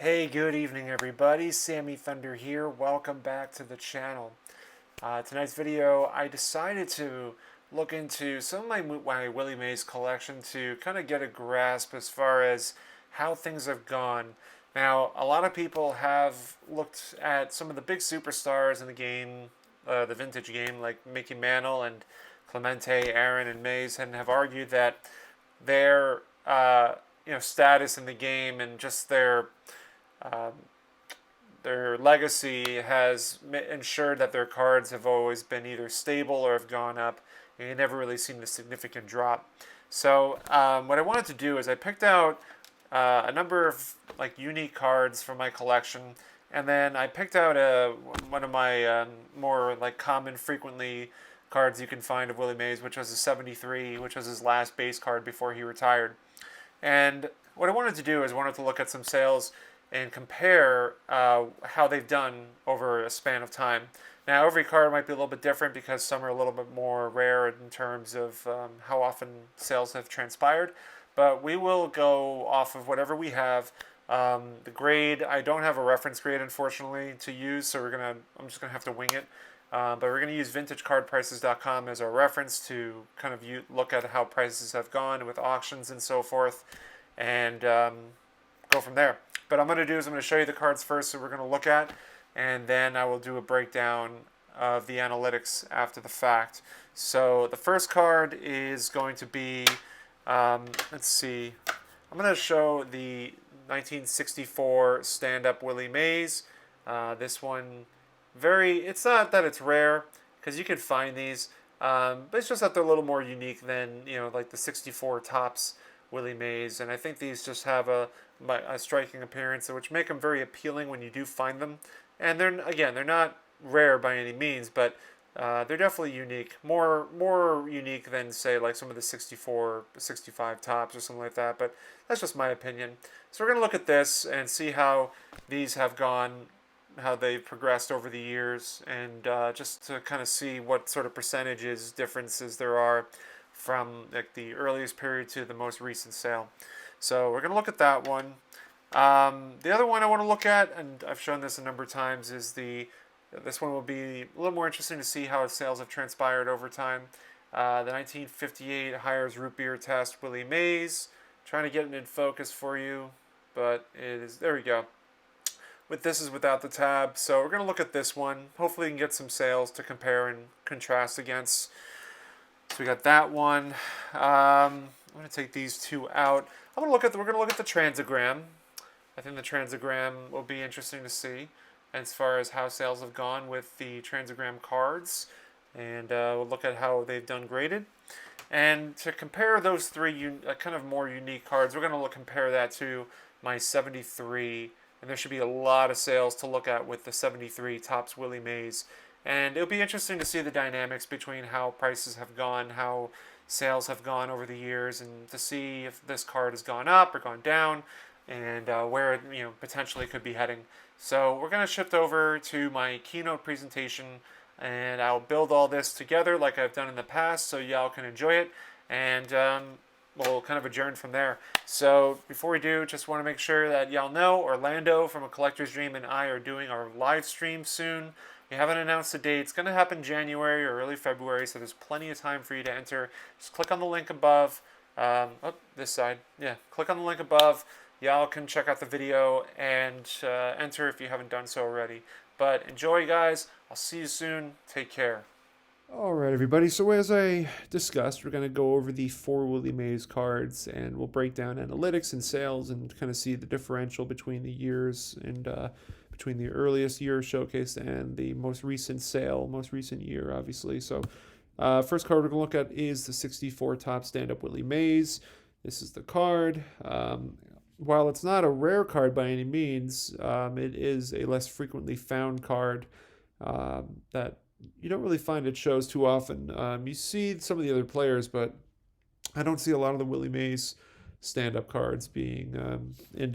Hey, good evening everybody. Sammy Thunder here. Welcome back to the channel. Tonight's video, I decided to look into some of my Willie Mays collection to kind of get a grasp as far as how things have gone. Now, a lot of people have looked at some of the big superstars in the game, the vintage game, like Mickey Mantle and Clemente, Aaron, and Mays, and have argued that their status in the game and just um, their legacy has ensured that their cards have always been either stable or have gone up, and you never really seen a significant drop. So what I wanted to do is I picked out a number of unique cards from my collection, and then I picked out one of my more common, frequently cards you can find of Willie Mays, which was a 73, which was his last base card before he retired. And what I wanted to do is wanted to look at some sales and compare how they've done over a span of time. Now, every card might be a little bit different because some are a little bit more rare in terms of how often sales have transpired. But we will go off of whatever we have. The grade, I don't have a reference grade, unfortunately, to use, so I'm just gonna have to wing it. But we're going to use vintagecardprices.com as our reference to kind of look at how prices have gone with auctions and so forth, and go from there. But I'm going to show you the cards first that we're going to look at, and then I will do a breakdown of the analytics after the fact. So the first card is going to be, let's see, I'm going to show the 1964 stand-up Willie Mays. This one, it's not that it's rare, because you can find these, but it's just that they're a little more unique than, like the 64 Topps Willie Mays, and I think these just have a striking appearance, which make them very appealing when you do find them. And they're not rare by any means, but they're definitely unique, more unique than, say, like some of the 64, 65 Topps or something like that, but that's just my opinion. So we're going to look at this and see how these have gone, how they've progressed over the years, and just to kind of see what sort of differences there are from the earliest period to the most recent sale. So we're going to look at that one. The other one I want to look at, and I've shown this a number of times, is this one will be a little more interesting to see how sales have transpired over time. The 1958 Hires Root Beer Test Willie Mays. Trying to get it in focus for you, but it is, there we go. This is without the tab, so we're going to look at this one. Hopefully we can get some sales to compare and contrast against. So we got that one. I'm going to take these two out. We're going to look at the transogram. I think the transogram will be interesting to see as far as how sales have gone with the transogram cards, and we'll look at how they've done graded. And to compare those three kind of more unique cards, we're going to compare that to my 73. And there should be a lot of sales to look at with the 73 Topps Willie Mays. And it'll be interesting to see the dynamics between how prices have gone, how sales have gone over the years, and to see if this card has gone up or gone down, and where it potentially could be heading. So we're going to shift over to my keynote presentation, and I'll build all this together like I've done in the past so y'all can enjoy it. And we'll kind of adjourn from there. So before we do, just want to make sure that y'all know Orlando from A Collector's Dream and I are doing our live stream soon. We haven't announced the date. It's going to happen January or early February, so there's plenty of time for you to enter. Just click on the link above. This side. Yeah, click on the link above. Y'all can check out the video and enter if you haven't done so already. But enjoy, guys. I'll see you soon. Take care. All right, everybody. So as I discussed, we're going to go over the 4 Willie Mays cards, and we'll break down analytics and sales and kind of see the differential between the years and between the earliest year showcased and the most recent year, obviously. So first card we're going to look at is the 64 Topps stand-up Willie Mays. This is the card. While it's not a rare card by any means, it is a less frequently found card that you don't really find at shows too often. You see some of the other players, but I don't see a lot of the Willie Mays stand-up cards being in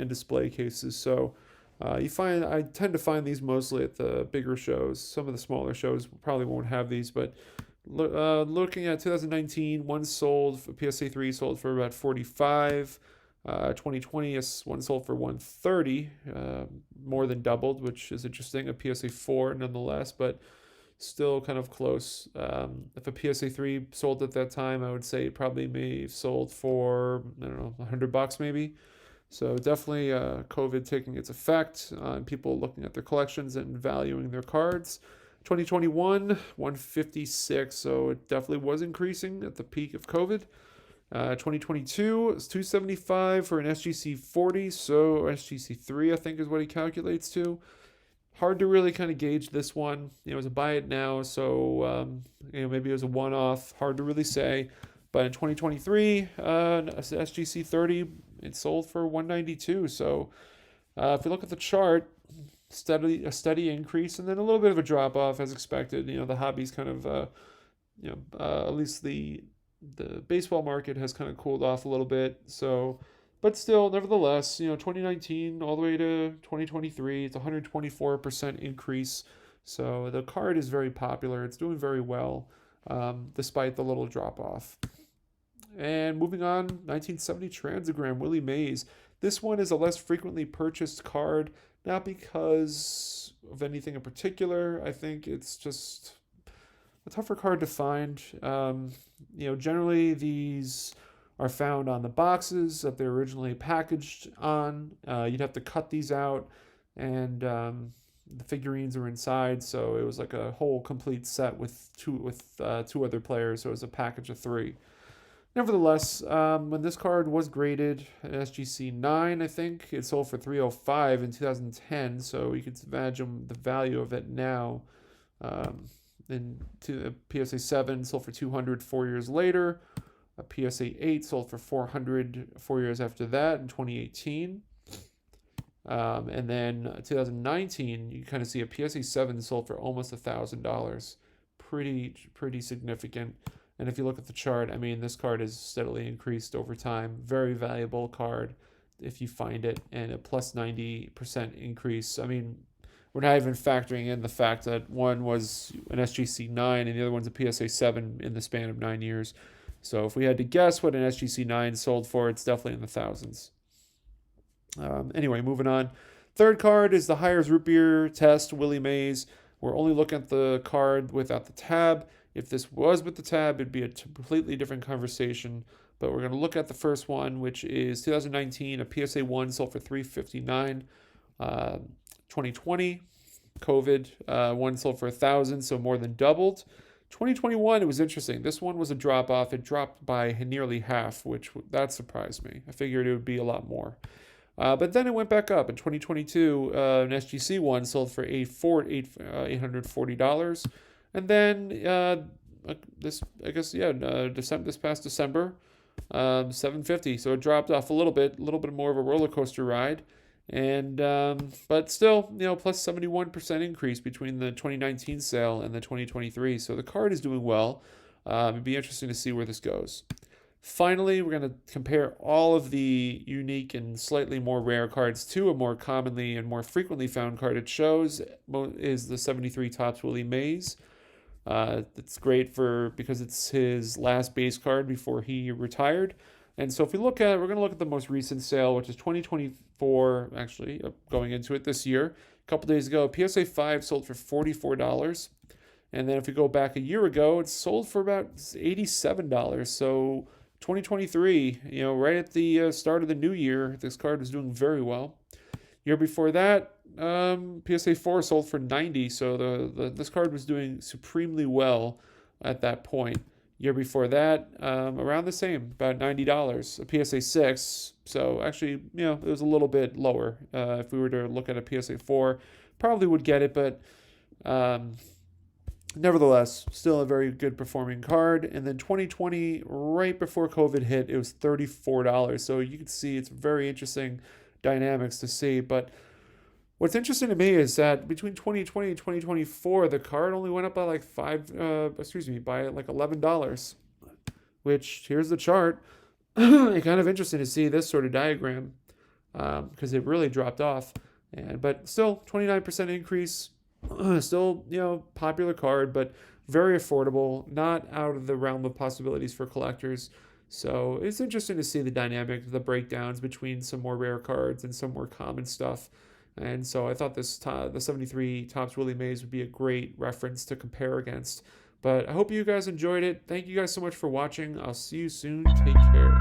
display cases. So I tend to find these mostly at the bigger shows. Some of the smaller shows probably won't have these, but looking at 2019, one sold for PSA 3 sold for about $45. 2020, one sold for 130, more than doubled, which is interesting. A PSA 4 nonetheless, but still kind of close. If a PSA 3 sold at that time, I would say it probably may have sold for, I don't know, $100 maybe. So definitely COVID taking its effect on people looking at their collections and valuing their cards. 2021, 156, so it definitely was increasing at the peak of COVID. 2022 is 275 for an SGC 40, so SGC 3 I think is what he calculates to. Hard to really kind of gauge this one. It was a buy it now, so maybe it was a one-off. Hard to really say. But in 2023, SGC 30, it sold for 192. So if you look at the chart, a steady increase and then a little bit of a drop off as expected. The hobby's kind of, at least the baseball market has kind of cooled off a little bit. So, but still, nevertheless, 2019 all the way to 2023, it's 124% increase. So the card is very popular. It's doing very well, despite the little drop off. And moving on, 1970 Transagram, Willie Mays. This one is a less frequently purchased card, not because of anything in particular. I think it's just a tougher card to find. Generally these are found on the boxes that they're originally packaged on. You'd have to cut these out, and the figurines are inside. So it was like a whole complete set with two other players. So it was a package of 3. Nevertheless, when this card was graded an SGC 9, I think, it sold for $305 in 2010, so you can imagine the value of it now. And a PSA 7 sold for $200 4 years later. A PSA 8 sold for $400 4 years after that in 2018. And then 2019, you kind of see a PSA 7 sold for almost $1,000. Pretty significant. And if you look at the chart, I mean, this card has steadily increased over time. Very valuable card if you find it, and a plus 90% increase. I mean, we're not even factoring in the fact that one was an SGC 9 and the other one's a PSA 7 in the span of 9 years. So if we had to guess what an SGC 9 sold for, it's definitely in the thousands. Anyway, moving on. Third card is the Hires Root Beer Test, Willie Mays. We're only looking at the card without the tab. If this was with the tab, it'd be a completely different conversation. But we're going to look at the first one, which is 2019. A PSA 1 sold for $359. 2020, COVID, one sold for $1,000, so more than doubled. 2021, it was interesting. This one was a drop off. It dropped by nearly half, that surprised me. I figured it would be a lot more. But then it went back up. In 2022, an SGC 1 sold for $840. And then this past December, $750. So it dropped off a little bit more of a roller coaster ride. And but still, plus 71% increase between the 2019 sale and the 2023. So the card is doing well. It'd be interesting to see where this goes. Finally, we're going to compare all of the unique and slightly more rare cards to a more commonly and more frequently found card. It shows is the 73 Topps Willie Mays. It's great because it's his last base card before he retired. And so if we we're going to look at the most recent sale, which is 2024, actually, going into it this year. A couple days ago, PSA 5 sold for $44. And then if we go back a year ago, it sold for about $87. So 2023, right at the start of the new year, this card was doing very well. Year before that, PSA 4 sold for $90. So this card was doing supremely well at that point. Year before that, around the same, about $90. A PSA 6, so actually, it was a little bit lower. If we were to look at a PSA 4, probably would get it, but nevertheless, still a very good performing card. And then 2020, right before COVID hit, it was $34. So you can see it's very interesting dynamics to see. But what's interesting to me is that between 2020 and 2024, the card only went up by like $11, which here's the chart. It's kind of interesting to see this sort of diagram because it really dropped off. But still 29% increase, still, popular card, but very affordable, not out of the realm of possibilities for collectors. So it's interesting to see the dynamic, the breakdowns between some more rare cards and some more common stuff. And so I thought the 73 Topps Willie Mays would be a great reference to compare against. But I hope you guys enjoyed it. Thank you guys so much for watching. I'll see you soon. Take care.